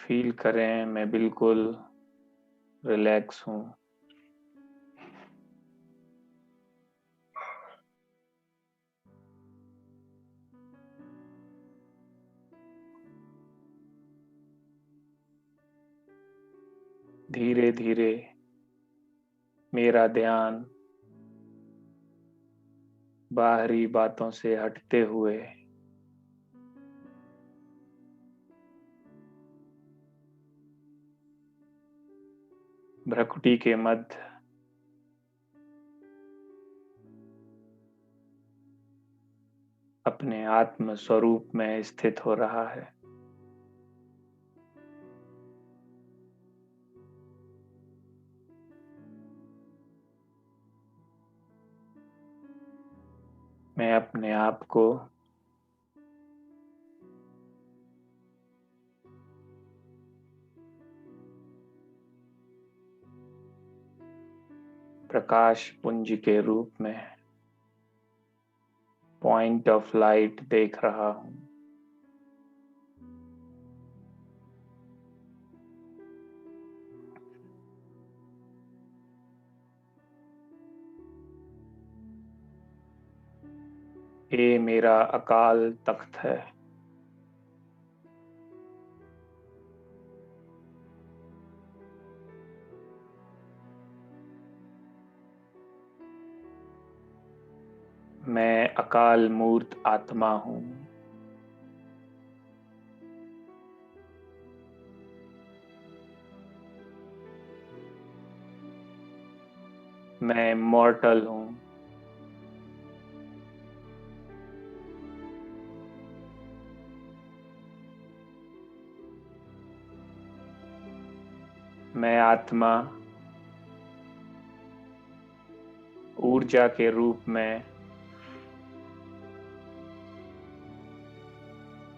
Feel करें मैं बिल्कुल रिलैक्स हूँ। धीरे धीरे मेरा ध्यान बाहरी बातों से हटते हुए भ्रकुटी के मध्य अपने आत्म स्वरूप में स्थित हो रहा है। मैं अपने आप को प्रकाश पुंज के रूप में पॉइंट ऑफ लाइट देख रहा हूँ। ये मेरा अकाल तख्त है। मैं अकाल मूर्त आत्मा हूँ। मैं मॉर्टल हूँ। मैं आत्मा ऊर्जा के रूप में,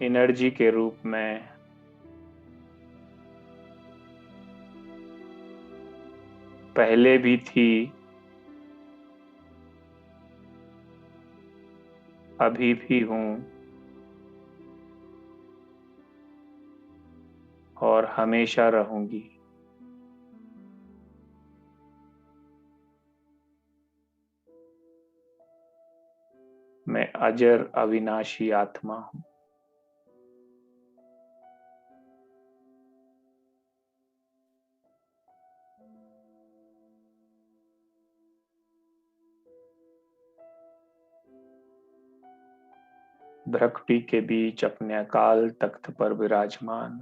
एनर्जी के रूप में पहले भी थी, अभी भी हूँ और हमेशा रहूंगी। मैं अजर अविनाशी आत्मा हूँ। भ्रकुटी के बीच अपने अकाल तख्त पर विराजमान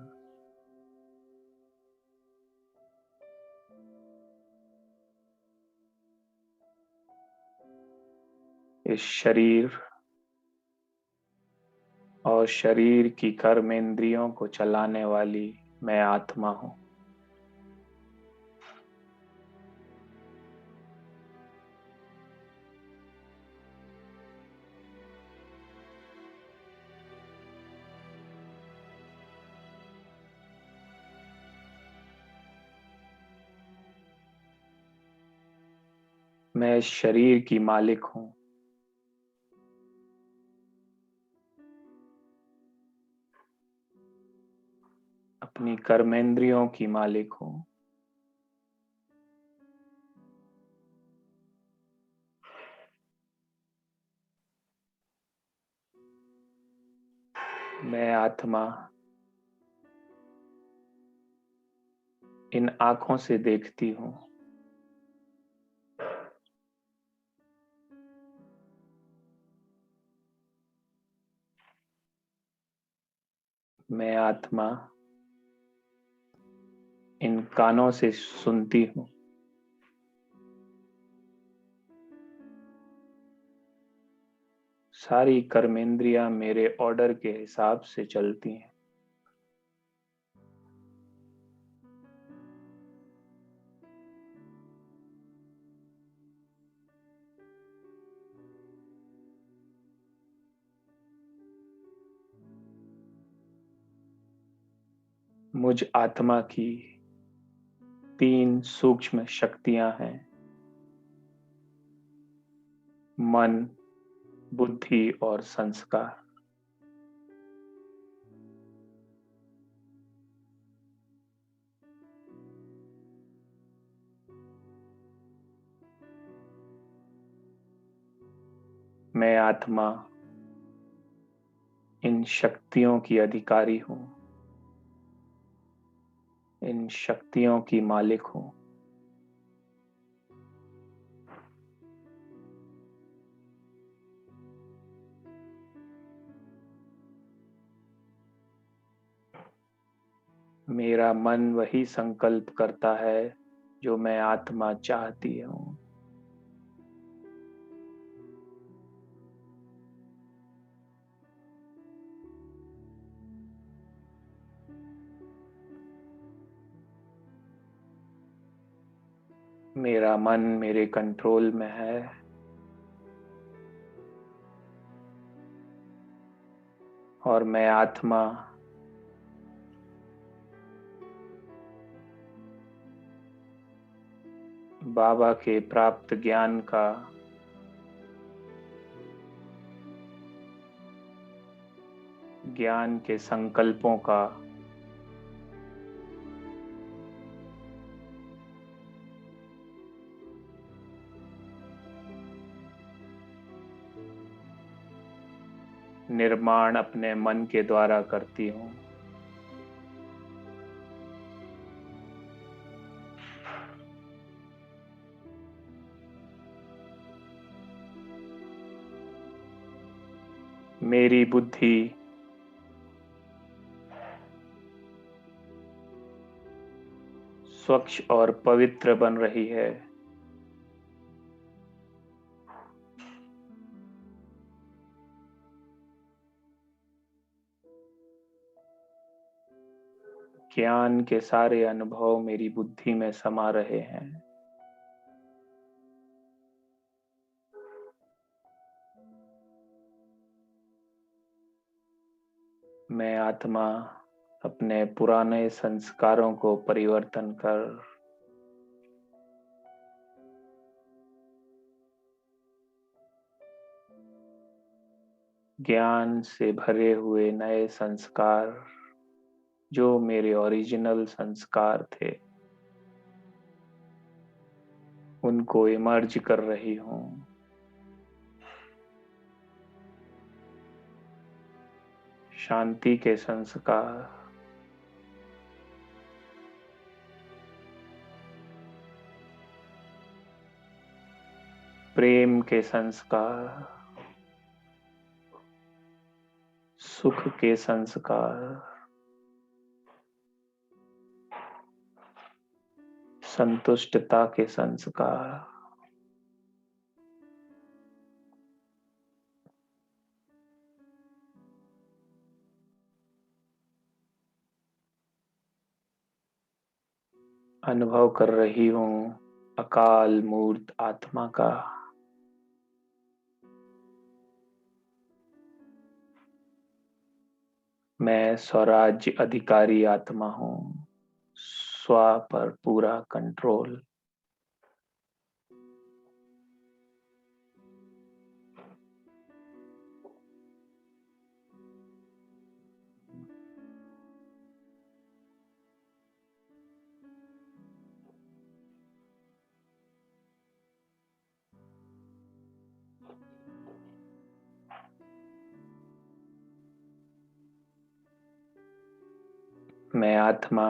इस शरीर और शरीर की कर्मेंद्रियों को चलाने वाली मैं आत्मा हूँ। मैं इस शरीर की मालिक हूँ। अपनी कर्मेंद्रियों की मालिक हूँ। मैं आत्मा इन आंखों से देखती हूँ। मैं आत्मा इन कानों से सुनती हूँ। सारी कर्मेंद्रियां मेरे ऑर्डर के हिसाब से चलती हैं। मुझ आत्मा की 3 सूक्ष्म शक्तियां हैं: मन, बुद्धि और संस्कार। मैं आत्मा इन शक्तियों की अधिकारी हूँ, इन शक्तियों की मालिक हूँ। मेरा मन वही संकल्प करता है जो मैं आत्मा चाहती हूँ। मेरा मन मेरे कंट्रोल में है। और मैं आत्मा बाबा के प्राप्त ज्ञान का ज्ञान के संकल्पों का निर्माण अपने मन के द्वारा करती हूँ। मेरी बुद्धि स्वच्छ और पवित्र बन रही है। ज्ञान के सारे अनुभव मेरी बुद्धि में समा रहे हैं। मैं आत्मा अपने पुराने संस्कारों को परिवर्तन कर ज्ञान से भरे हुए नए संस्कार, जो मेरे ओरिजिनल संस्कार थे, उनको इमर्ज कर रही हूँ। शांति के संस्कार, प्रेम के संस्कार, सुख के संस्कार, संतुष्टता के संस्कार, अनुभव कर रही हूँ अकाल मूर्त आत्मा का। मैं स्वराज्य अधिकारी आत्मा हूँ, स्व पर पूरा कंट्रोल। मैं आत्मा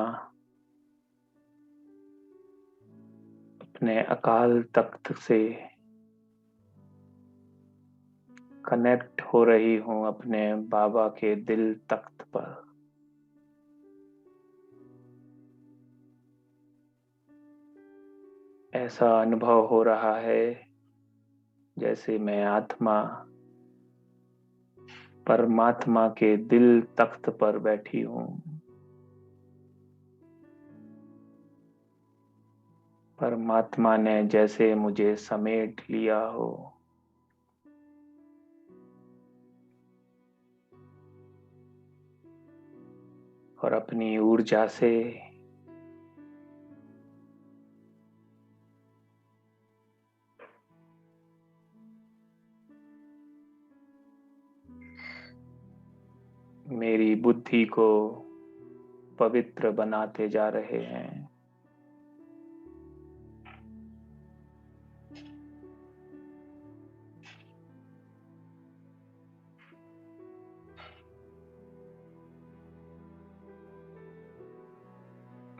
अपने अकाल तख्त से कनेक्ट हो रही हूँ अपने बाबा के दिल तख्त पर। ऐसा अनुभव हो रहा है जैसे मैं आत्मा परमात्मा के दिल तख्त पर बैठी हूँ। परमात्मा ने जैसे मुझे समेट लिया हो। और अपनी ऊर्जा से मेरी बुद्धि को पवित्र बनाते जा रहे हैं।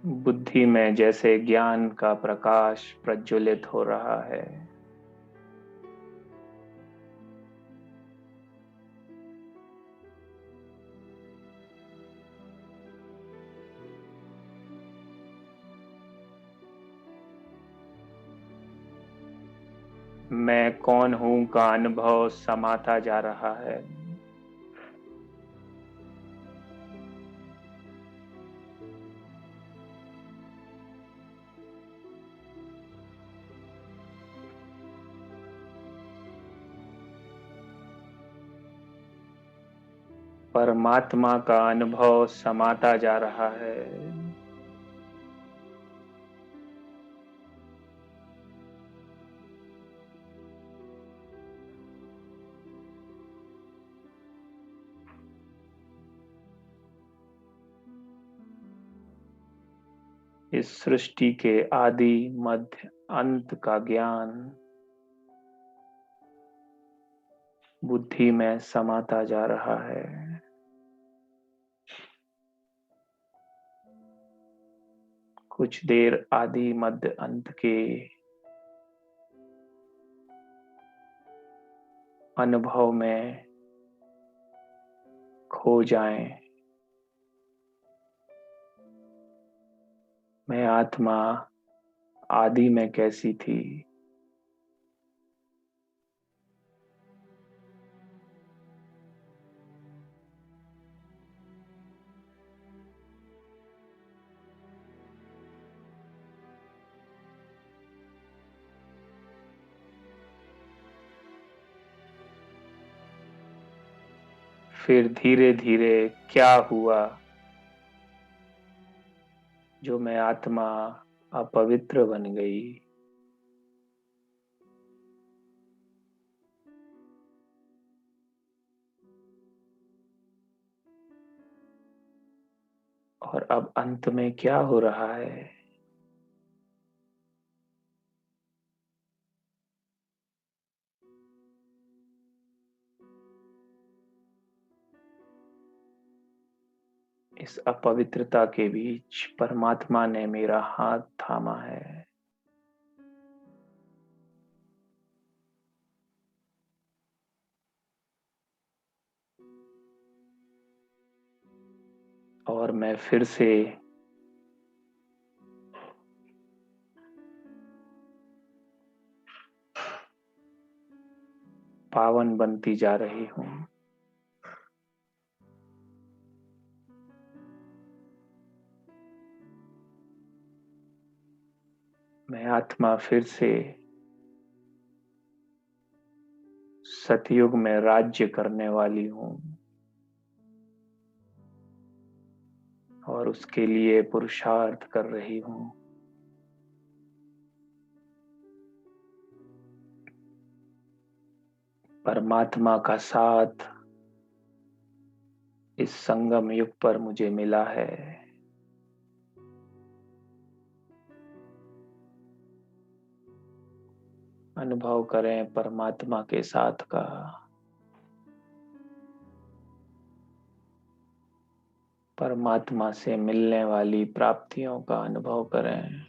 बुद्धि में जैसे ज्ञान का प्रकाश प्रज्वलित हो रहा है। मैं कौन हूं का अनुभव समाता जा रहा है। परमात्मा का अनुभव समाता जा रहा है। इस सृष्टि के आदि मध्य अंत का ज्ञान बुद्धि में समाता जा रहा है। कुछ देर आदि मध्य अंत के अनुभव में खो जाएं। मैं आत्मा आदि में कैसी थी। फिर धीरे धीरे क्या हुआ जो मैं आत्मा अपवित्र बन गई। और अब अंत में क्या हो रहा है। इस अपवित्रता के बीच परमात्मा ने मेरा हाथ थामा है। और मैं फिर से पावन बनती जा रही हूँ। मैं आत्मा फिर से सतयुग में राज्य करने वाली हूँ और उसके लिए पुरुषार्थ कर रही हूँ। परमात्मा का साथ इस संगम युग पर मुझे मिला है। अनुभव करें परमात्मा के साथ का। परमात्मा से मिलने वाली प्राप्तियों का अनुभव करें।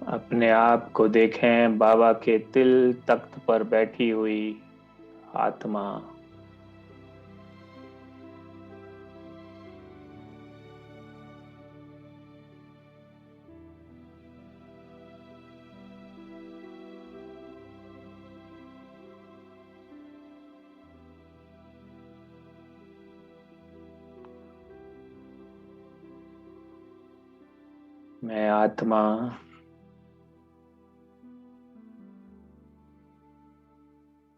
अपने आप को देखें बाबा के तिल तख्त पर बैठी हुई आत्मा। मैं आत्मा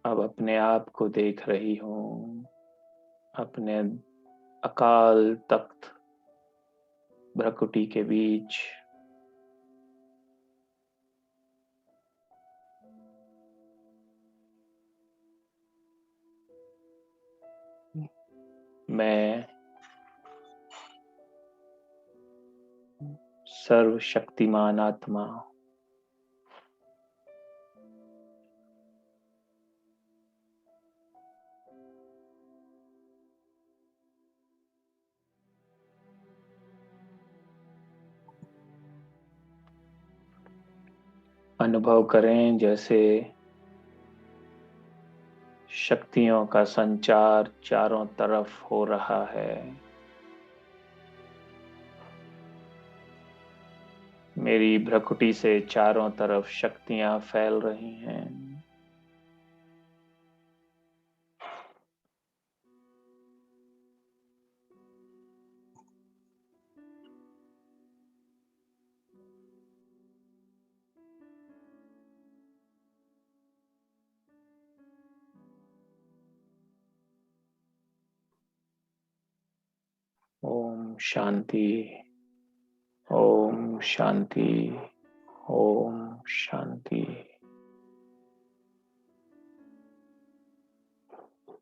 अब अपने आप को देख रही हूँ, अपने अकाल तख्त भ्रकुटी के बीच। मैं सर्वशक्तिमान आत्मा अनुभव करें जैसे शक्तियों का संचार चारों तरफ हो रहा है। मेरी भ्रकुटी से चारों तरफ शक्तियां फैल रही हैं। ओम शांति। ओम शांति। ओम शांति।